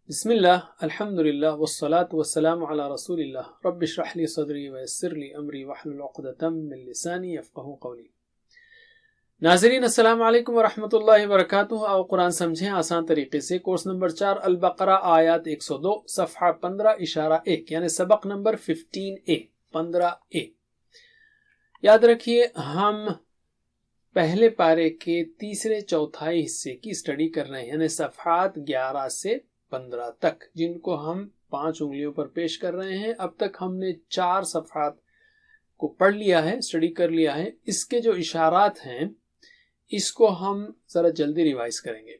بسم اللہ الحمد للہ والصلاة والسلام علی رسول اللہ رب اشرح لی صدری ویسر لی امری واحلل عقدۃ من لسانی یفقہوا قولی۔ ناظرین السلام علیکم ورحمۃ اللہ وبرکاتہ۔ آؤ قرآن سمجھیں آسان طریقے سے۔ کورس نمبر 4 البقرہ آیات 102 صفحہ 15 یعنی سبق نمبر 15A۔ یاد رکھیے ہم پہلے پارے کے تیسرے چوتھائی حصے کی اسٹڈی کر رہے ہیں، یعنی صفحات 11 سے 15 تک، جن کو ہم 5 انگلیوں پر پیش کر رہے ہیں۔ اب تک ہم نے 4 صفحات کو پڑھ لیا ہے، اسٹڈی کر لیا ہے۔ اس کے جو اشارات ہیں اس کو ہم ذرا جلدی ریوائز کریں گے۔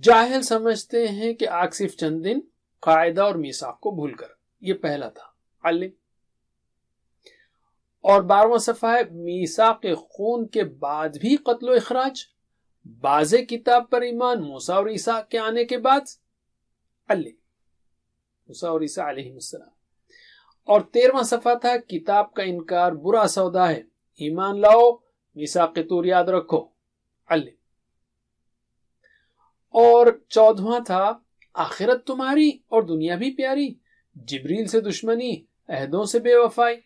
جاہل سمجھتے ہیں کہ آگ صرف چند دن، قاعدہ اور میثاق کو بھول کر، یہ پہلا تھا علم۔ اور 12واں صفحہ ہے میثاق خون کے بعد بھی قتل و اخراج، باز کتاب پر ایمان موسیٰ اور عیسیٰ کے آنے کے بعد موسیٰ اور عیسیٰ علیہ السلام۔ اور 13واں صفحہ تھا کتاب کا انکار برا سودا ہے، ایمان لاؤ، میثاق طور یاد رکھو۔ اور 14واں تھا آخرت تمہاری اور دنیا بھی پیاری، جبریل سے دشمنی، عہدوں سے بے وفائی۔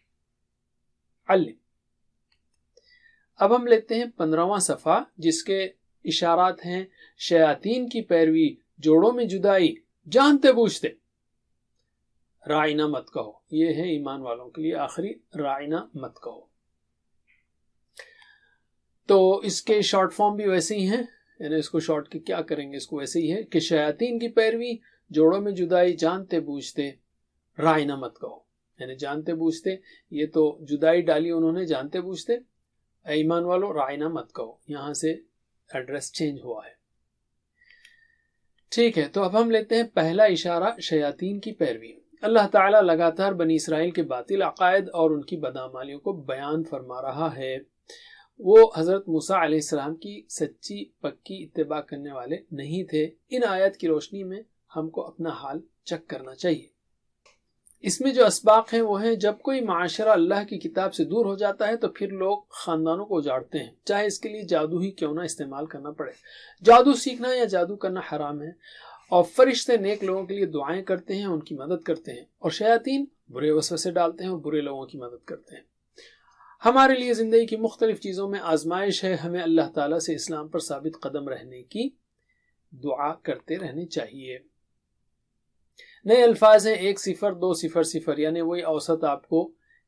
اب ہم لیتے ہیں 15واں صفحہ، جس کے اشارات ہیں شیاطین کی پیروی، جوڑوں میں جدائی، جانتے بوجھتے رائنا مت کہو۔ یہ ہے ایمان والوں کے لیے آخری، رائنا مت کہو۔ تو اس کے شارٹ فارم بھی ویسے ہی ہیں، یعنی اس کو شارٹ کے کیا کریں گے، اس کو ویسے ہی ہے کہ شیاطین کی پیروی، جوڑوں میں جدائی، جانتے بوجھتے رائنا مت کہو۔ یعنی جانتے بوجھتے، یہ تو جدائی ڈالی انہوں نے، جانتے بوجھتے اے ایمان والو رائنا مت کہو، یہاں سے ایڈریس چینج ہوا ہے۔ ٹھیک ہے، تو اب ہم لیتے ہیں پہلا اشارہ شیاطین کی پیروی۔ اللہ تعالیٰ لگاتار بنی اسرائیل کے باطل عقائد اور ان کی بدعمالیوں کو بیان فرما رہا ہے۔ وہ حضرت موسیٰ علیہ السلام کی سچی پکی اتباع کرنے والے نہیں تھے۔ ان آیات کی روشنی میں ہم کو اپنا حال چیک کرنا چاہیے۔ اس میں جو اسباق ہیں وہ ہیں، جب کوئی معاشرہ اللہ کی کتاب سے دور ہو جاتا ہے تو پھر لوگ خاندانوں کو اجاڑتے ہیں، چاہے اس کے لیے جادو ہی کیوں نہ استعمال کرنا پڑے۔ جادو سیکھنا یا جادو کرنا حرام ہے، اور فرشتے نیک لوگوں کے لیے دعائیں کرتے ہیں، ان کی مدد کرتے ہیں، اور شیاطین برے وسوسے ڈالتے ہیں اور برے لوگوں کی مدد کرتے ہیں۔ ہمارے لیے زندگی کی مختلف چیزوں میں آزمائش ہے، ہمیں اللہ تعالیٰ سے اسلام پر ثابت قدم رہنے کی دعا کرتے رہنے چاہیے۔ نئے الفاظ ہیں 1 0 2 0 0، یعنی وہی اوسط آپ کو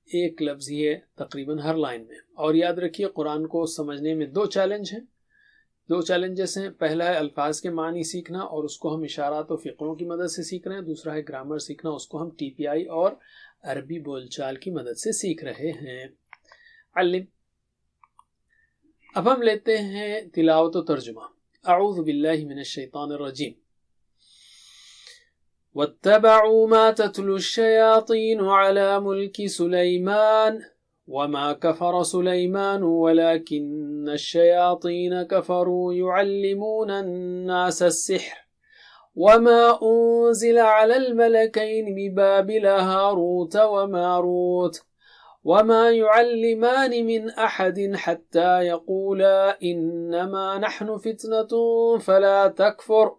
ایک لفظ ہی ہے تقریباً ہر لائن میں۔ اور یاد رکھیے قرآن کو سمجھنے میں 2 چیلنج ہیں، 2 چیلنجز ہیں۔ پہلا ہے الفاظ کے معنی سیکھنا، اور اس کو ہم اشارات و فقروں کی مدد سے سیکھ رہے ہیں۔ دوسرا ہے گرامر سیکھنا، اس کو ہم TPI اور عربی بول چال کی مدد سے سیکھ رہے ہیں۔ علم۔ اب ہم لیتے ہیں تلاوت و ترجمہ۔ اعوذ باللہ من الشیطان الرجیم۔ واتبعوا ما تتلو الشياطين على ملك سليمان وما كفر سليمان ولكن الشياطين كفروا يعلمون الناس السحر وما أنزل على الملكين ببابل هاروت وماروت وما يعلمان من أحد حتى يقولا إنما نحن فتنة فلا تكفر۔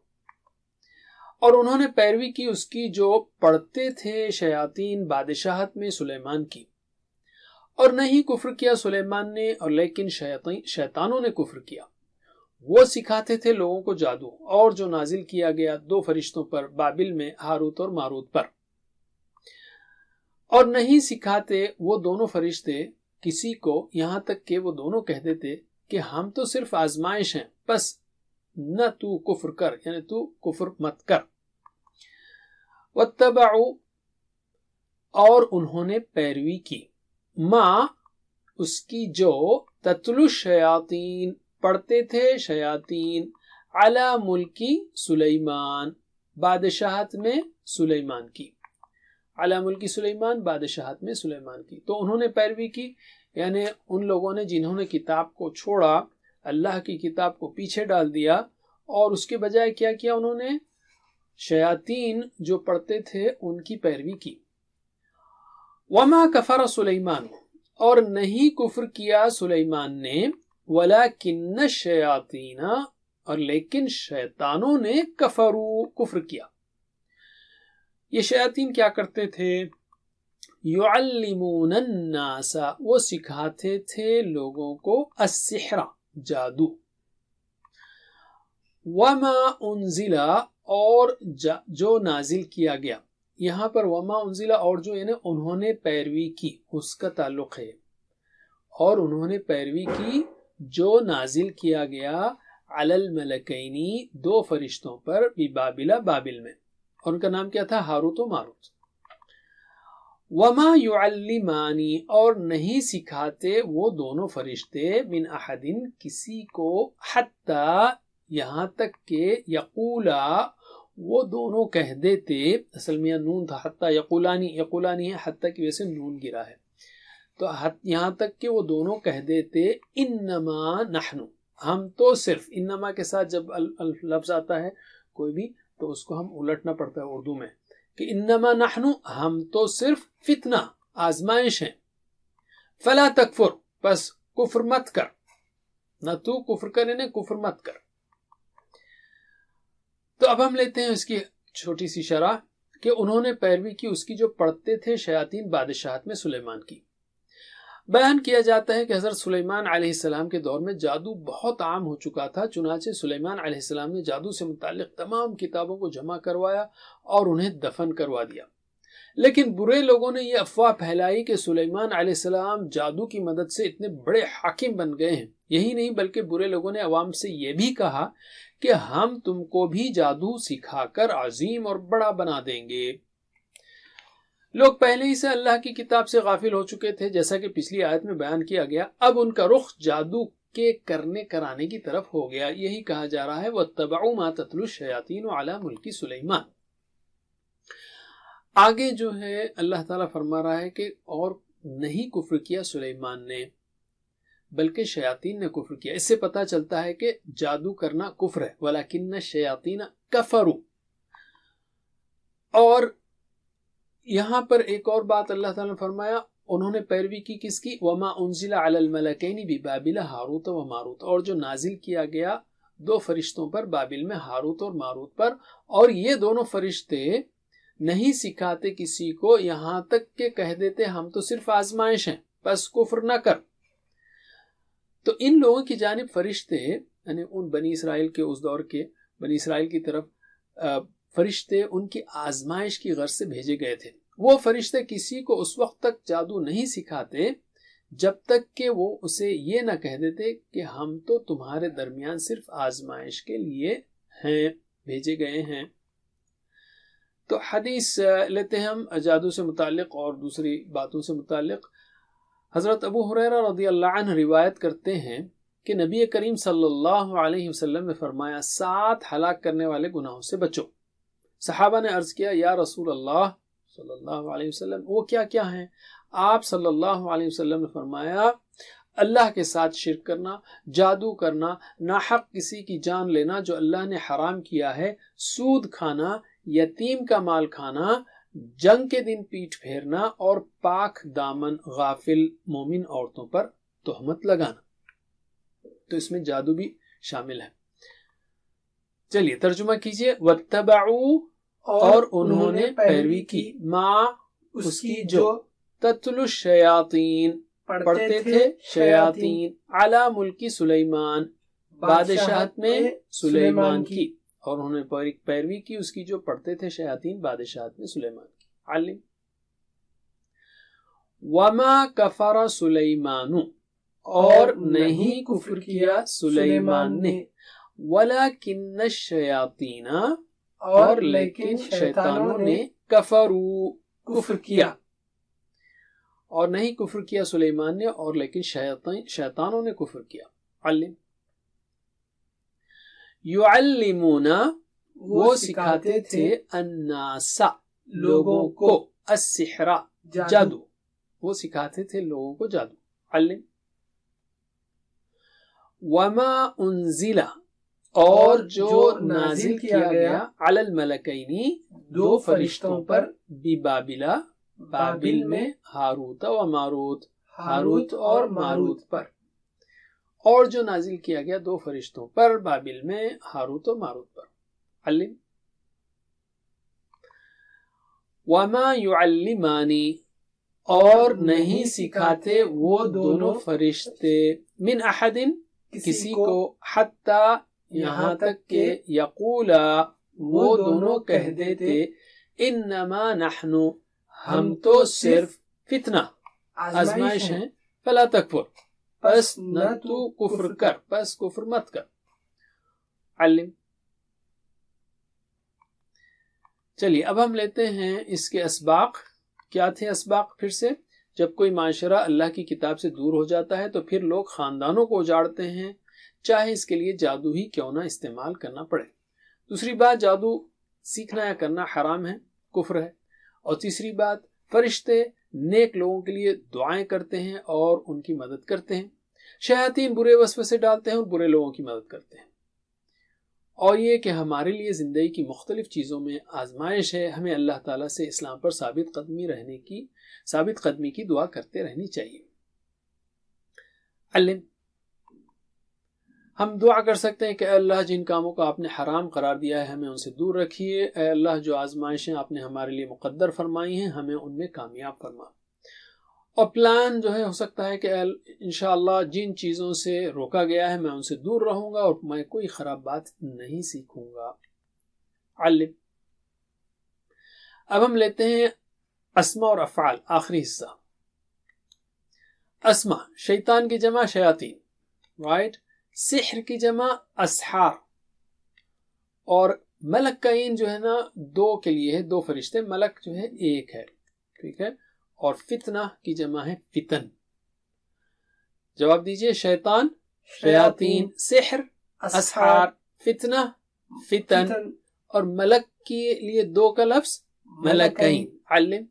اور انہوں نے پیروی کی اس کی جو پڑھتے تھے شیاطین بادشاہت میں سلیمان کی، اور نہیں کفر کیا سلیمان نے، اور لیکن شیطانوں نے کفر کیا۔ وہ سکھاتے تھے لوگوں کو جادو، اور جو نازل کیا گیا 2 فرشتوں پر بابل میں، ہاروت اور ماروت پر، اور نہیں سکھاتے وہ دونوں فرشتے کسی کو، یہاں تک کہ وہ دونوں کہتے تھے کہ ہم تو صرف آزمائش ہیں، بس نہ تو کفر کر، یعنی تو کفر مت کر۔ واتبعوا، اور انہوں نے پیروی کی، ما، اس کی جو، تتلو الشیاطین، پڑھتے تھے شیاطین، علی ملکی سلیمان، بادشاہت میں سلیمان کی، علی ملکی سلیمان، بادشاہت میں سلیمان کی۔ تو انہوں نے پیروی کی، یعنی ان لوگوں نے جنہوں نے کتاب کو چھوڑا، اللہ کی کتاب کو پیچھے ڈال دیا، اور اس کے بجائے کیا کیا انہوں نے، شیاطین جو پڑھتے تھے ان کی پیروی کی۔ وما کفر سلیمان، اور نہیں کفر کیا سلیمان نے، ولیکن الشیاطین، اور لیکن شیطانوں نے، کفروا، کفر کیا۔ یہ شیاطین کیا کرتے تھے؟ یعلمون الناس، وہ سکھاتے تھے لوگوں کو، السحر، جادو، وما انزل، اور جو نازل کیا گیا. یہاں پر وما انزل اور جو یعنی انہوں نے پیروی کی، اس کا تعلق ہے، اور انہوں نے پیروی کی جو نازل کیا گیا علی الملکینی، دو فرشتوں پر، ببابل، بابل میں، اور ان کا نام کیا تھا؟ ہاروت و ماروت. وما یعلمانی، اور نہیں سکھاتے وہ دونوں فرشتے، من احد، کسی کو، حتی، یہاں تک کہ، یقولا، وہ دونوں کہہ دیتے، اصل میں نون تھا، حتی یقولانی، یقولانی ہے، حتی کی وجہ سے نون گرا ہے، تو یہاں تک کہ وہ دونوں کہہ دیتے، انما نحن، ہم تو صرف، انما کے ساتھ جب لفظ آتا ہے کوئی بھی تو اس کو ہم الٹنا پڑتا ہے اردو میں، کہ انما نحن، ہم تو صرف، فتنہ، آزمائش ہیں، فلا تکفر، بس کفر مت کر، نہ تو کفر کرے نہ کفر مت کر. تو اب ہم لیتے ہیں اس کی چھوٹی سی شرح کہ انہوں نے پیروی کی اس کی جو پڑھتے تھے شیاطین بادشاہت میں سلیمان کی. بیان کیا جاتا ہے کہ حضرت سلیمان علیہ السلام کے دور میں جادو بہت عام ہو چکا تھا، چنانچہ سلیمان علیہ السلام نے جادو سے متعلق تمام کتابوں کو جمع کروایا اور انہیں دفن کروا دیا. لیکن برے لوگوں نے یہ افواہ پھیلائی کہ سلیمان علیہ السلام جادو کی مدد سے اتنے بڑے حاکم بن گئے ہیں. یہی نہیں بلکہ برے لوگوں نے عوام سے یہ بھی کہا کہ ہم تم کو بھی جادو سکھا کر عظیم اور بڑا بنا دیں گے. لوگ پہلے ہی سے اللہ کی کتاب سے غافل ہو چکے تھے، جیسا کہ پچھلی آیت میں بیان کیا گیا. اب ان کا رخ جادو کے کرنے کرانے کی طرف ہو گیا. یہی کہا جا رہا ہے وَاتَّبَعُوا مَا تَتْلُو الشَّيَاطِينُ عَلَى مُلْكِ سُلَيْمَانَ. آگے جو ہے اللہ تعالیٰ فرما رہا ہے کہ اور نہیں کفر کیا سلیمان نے بلکہ شیاطین نے کفر کیا. اس سے پتہ چلتا ہے کہ جادو کرنا کفر ہے. وَلَكِنَّ الشَّيَاطِينَ كَفَرُوا. اور یہاں پر ایک اور بات اللہ تعالیٰ نے فرمایا، انہوں نے پیروی کی کس کی؟ وَمَا أُنزِلَ عَلَى الْمَلَكَيْنِ بِبَابِلَ ہاروت و ماروت، اور جو نازل کیا گیا دو فرشتوں پر بابل میں، ہاروت اور ماروت پر. اور یہ دونوں فرشتے نہیں سکھاتے کسی کو، یہاں تک کہ کہہ دیتے ہم تو صرف آزمائش ہیں، بس کفر نہ کر. تو ان لوگوں کی جانب فرشتے، یعنی ان بنی اسرائیل کے اس دور کے بنی اسرائیل کی طرف فرشتے ان کی آزمائش کی غرض سے بھیجے گئے تھے. وہ فرشتے کسی کو اس وقت تک جادو نہیں سکھاتے جب تک کہ وہ اسے یہ نہ کہہ دیتے کہ ہم تو تمہارے درمیان صرف آزمائش کے لیے ہیں، بھیجے گئے ہیں. تو حدیث لیتے ہیں ہم جادو سے متعلق اور دوسری باتوں سے متعلق. حضرت ابو ہریرہ رضی اللہ عنہ روایت کرتے ہیں کہ نبی کریم صلی اللہ علیہ وسلم نے فرمایا 7 ہلاک کرنے والے گناہوں سے بچو. صحابہ نے عرض کیا یا رسول اللہ صلی اللہ علیہ وسلم وہ کیا کیا ہیں؟ آپ صلی اللہ علیہ وسلم نے فرمایا اللہ کے ساتھ شرک کرنا، جادو کرنا، ناحق کسی کی جان لینا جو اللہ نے حرام کیا ہے، سود کھانا، یتیم کا مال کھانا، جنگ کے دن پیٹھ پھیرنا، اور پاک دامن غافل مومن عورتوں پر تہمت لگانا. تو اس میں جادو بھی شامل ہے. چلیے ترجمہ کیجئے. وَاتَّبَعُوا، اور انہوں نے پیروی کی، ماں اس کی جو، تتلو الشیاطین پڑھتے تھے شیاطین، علی ملک سلیمان بادشاہت میں سلیمان کی، اور انہوں نے پیروی کی اس کی جو پڑھتے تھے شیاطین بادشاہت میں سلیمان کی. علم. وما کفر سلیمان، اور نہیں کفر کیا سلیمان نے، ولیکن الشیاطین، اور لیکن شیطانوں نے، کفروا، کفر کیا. اور نہیں کفر کیا سلیمان نے، اور لیکن شیطانوں نے کفر کیا. علم. یعلمون، وہ سکھاتے تھے، الناس، لوگوں کو، السحر، جادو، وہ سکھاتے تھے لوگوں کو جادو. علم. وما انزل، اور جو نازل کیا گیا، علی الملکین، دو فرشتوں پر، ببابل، بابل میں، ہاروت و ماروت، ہاروت اور ماروت پر. اور جو نازل کیا گیا دو فرشتوں پر بابل میں، ہاروت و ماروت پر. علم. وما يعلمانی اور نہیں سکھاتے وہ دونوں فرشتے من احد کسی کو حتی یہاں تک کہ یقولا وہ دونوں کہہ دیتے انما نحن ہم تو صرف فتنہ آزمائش ہیں فلا تکفر پس نہ تو کفر کر پس کفر مت کر. علم. چلیے اب ہم لیتے ہیں اس کے اسباق. کیا تھے اسباق؟ پھر سے جب کوئی معاشرہ اللہ کی کتاب سے دور ہو جاتا ہے تو پھر لوگ خاندانوں کو اجاڑتے ہیں چاہے اس کے لیے جادو ہی کیوں نہ استعمال کرنا پڑے. دوسری بات جادو سیکھنا یا کرنا حرام ہے، کفر ہے. اور تیسری بات فرشتے نیک لوگوں کے لیے دعائیں کرتے ہیں اور ان کی مدد کرتے ہیں. شیاطین برے وسوسے ڈالتے ہیں اور برے لوگوں کی مدد کرتے ہیں. اور یہ کہ ہمارے لیے زندگی کی مختلف چیزوں میں آزمائش ہے، ہمیں اللہ تعالیٰ سے اسلام پر ثابت قدمی کی دعا کرتے رہنی چاہیے. علم. ہم دعا کر سکتے ہیں کہ اے اللہ جن کاموں کو آپ نے حرام قرار دیا ہے ہمیں ان سے دور رکھیے. اے اللہ جو آزمائشیں آپ نے ہمارے لیے مقدر فرمائی ہیں ہمیں ان میں کامیاب فرما. اور پلان جو ہے ہو سکتا ہے کہ انشاءاللہ جن چیزوں سے روکا گیا ہے میں ان سے دور رہوں گا اور میں کوئی خراب بات نہیں سیکھوں گا. علم. اب ہم لیتے ہیں اسماء اور افعال، آخری حصہ. اسماء شیطان کی جمع شیاطین، رائٹ. سحر کی جمع اسحار. اور ملک کا عین جو ہے نا دو کے لیے ہے، دو فرشتے، ملک جو ہے ایک ہے، ٹھیک ہے. اور فتنہ کی جمع ہے فتن. جواب دیجئے. شیطان، شیاطین، سحر، اسحار، فتنہ، فتن، اور ملک کے لیے دو کا لفظ ملکین. علم.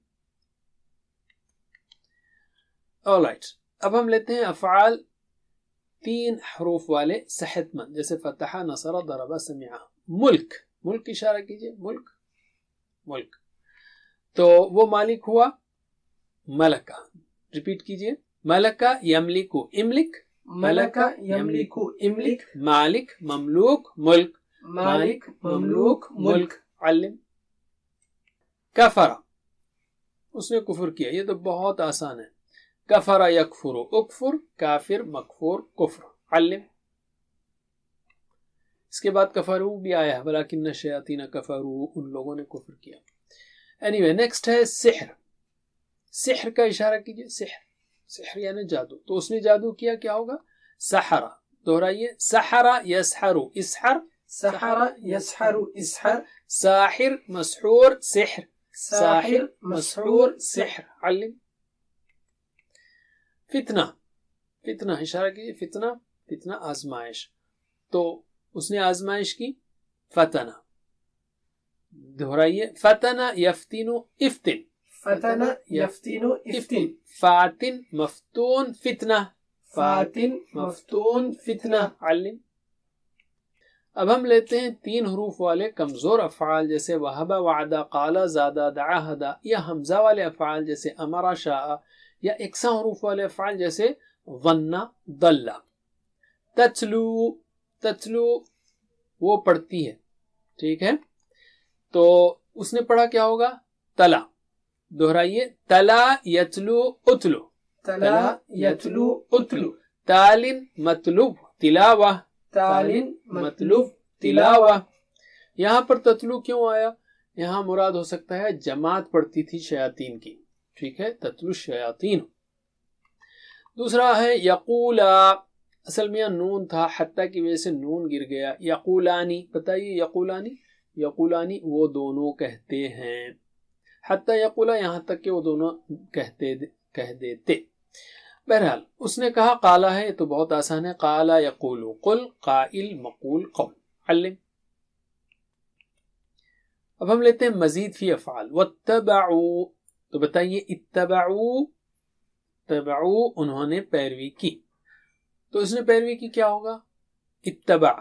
alright. اب ہم لیتے ہیں افعال 3 حروف والے صحت مند، جیسے فتح، نصر، ضرب، سمع. ملک، ملک اشارہ کیجئے. ملک، ملک تو وہ مالک ہوا ملکہ. ریپیٹ کیجئے. ملکہ یملکو املک، ملکہ یملکو املک. مالک مملوک ملک، مالک مملوک ملک. علم. کفر، اس نے کفر کیا. یہ تو بہت آسان ہے. کفر یکفر، اکفر، کافر، مکفور، کفر. علم. اس کے بعد کفرو بھی آیا ہے، ولیکن الشیاطین کفروا، ان لوگوں نے کفر کیا. anyway نیکسٹ ہے سحر. سحر کا اشارہ کیجئے. سحر، سحر یعنی جادو. تو اس نے جادو کیا، کیا ہوگا؟ سحر. دہرائیے. سحر یسحر اسحر، سحر یسحر اسحر. ساحر مسحور سحر، ساحر مسحور سحر. علم. فتنہ، فتنہ اشارہ کیجئے. فتنہ، فتنہ آزمائش. تو اس نے آزمائش کی. فتنہ. دہرائیے. فتنہ یفتن افتن، فتن یفتن افتن. فاتن مفتون فتنہ، فاتن مفتون فتنہ. علم. اب ہم لیتے ہیں 3 حروف والے کمزور افعال جیسے وہب، وعدہ، قال، زادہ، دعا، ہدا، یا حمزہ والے افعال جیسے امر، شاء، یا اکساں حروف والے افعال جیسے ظن، ضل. تتلو، تتلو وہ پڑھتی ہے، ٹھیک ہے. تو اس نے پڑھا، کیا ہوگا؟ تلا. دہرائیے. تلا یتلو اتلو، تلا یتلو اتلو. تالن مطلوب تلاوہ، تالن مطلوب تلاوہ. یہاں پر تتلو کیوں آیا؟ یہاں مراد ہو سکتا ہے جماعت پڑھتی تھی شیاطین کی، ٹھیک ہے. تتلو الشیاطین. دوسرا ہے یقولا. اصل میں نون تھا، حتیٰ کی وجہ سے نون گر گیا. یقولانی. بتائیے یقولانی. یقولانی وہ دونوں کہتے ہیں. حتیٰ یقولا یہاں تک کہ وہ دونوں کہہ دیتے. بہرحال اس نے کہا قالا ہے، تو بہت آسان ہے. قالا یقول قل، قائل مقول قول. علم. اب ہم لیتے ہیں مزید فی افعال. واتبعوا. تو بتائیے اتبعوا، اتبعوا انہوں نے پیروی کی. تو اس نے پیروی کی، کیا ہوگا؟ اتبع.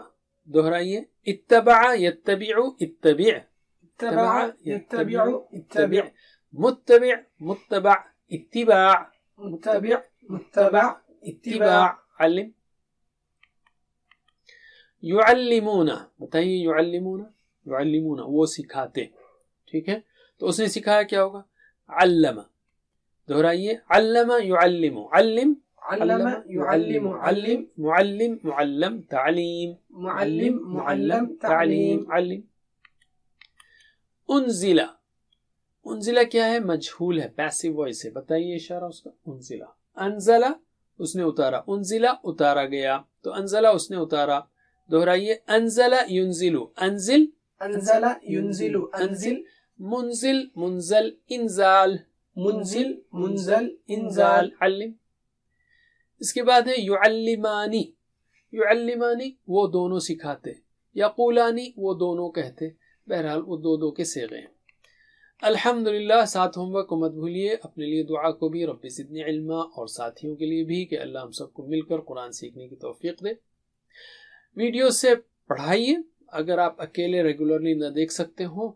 دہرائیے. اتبع یتبع اتبع، اتبع یتبع اتبع. متبع متبع اتباع، متبع متبع اتباع. علم. یعلمون. بتائیے یعلمون. یعلمون وہ سکھاتے، ٹھیک ہے. تو اس نے سکھایا کیا ہوگا؟ علم. دہرائیے، علم یعلم، علم علم يعلم علم معلم معلم تعلیم، معلم معلم تعلیم. علم. انزلہ، انزلہ کیا ہے؟ مجہول ہے، پیسو وائس ہے. بتائیے اشارہ اس کا. انزلہ، انزلہ اس نے اتارا، انزلہ اتارا گیا، تو انزلہ اس نے اتارا. دہرائیے، انزل ینزل، انزل انزل ينزل انزل. منزل منزل انزال، منزل منزل انزال. علم. اس کے بعد ہے یعلمانی. یعلمانی وہ دونوں سکھاتے، یقولانی وہ دونوں کہتے. بہرحال وہ دو کے صیغے ہیں. الحمدللہ. ساتھ ہوم ورک کو مت بھولیے. اپنے لیے دعا کو بھی رب زدنی علما، اور ساتھیوں کے لیے بھی کہ اللہ ہم سب کو مل کر قرآن سیکھنے کی توفیق دے. ویڈیو سے پڑھائیے. اگر آپ اکیلے ریگولرلی نہ دیکھ سکتے ہوں،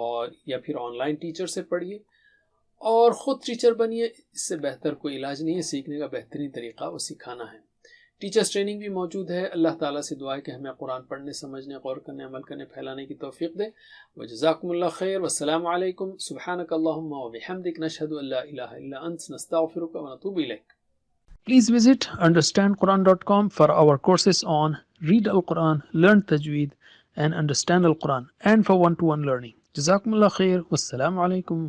اور یا پھر آن لائن ٹیچر سے پڑھیے، اور خود ٹیچر بنیے. اس سے بہتر کوئی علاج نہیں ہے. سیکھنے کا بہترین طریقہ وہ سکھانا ہے. ٹیچرز ٹریننگ بھی موجود ہے. اللہ تعالیٰ سے دعا ہے کہ ہمیں قرآن پڑھنے، سمجھنے، غور کرنے، عمل کرنے، پھیلانے کی توفیق دے. وجزاکم اللہ خیر، والسلام علیکم. سبحانک اللہم وبحمدک، نشہد ان لا الہ الا انت، نستغفرک ونتوب الیک. Please visit understandquran.com for our courses on Read Al-Quran, Learn Tajweed, and Understand Al-Quran, and for one-to-one learning. Jazakumullah khair. Wassalamu alaikum.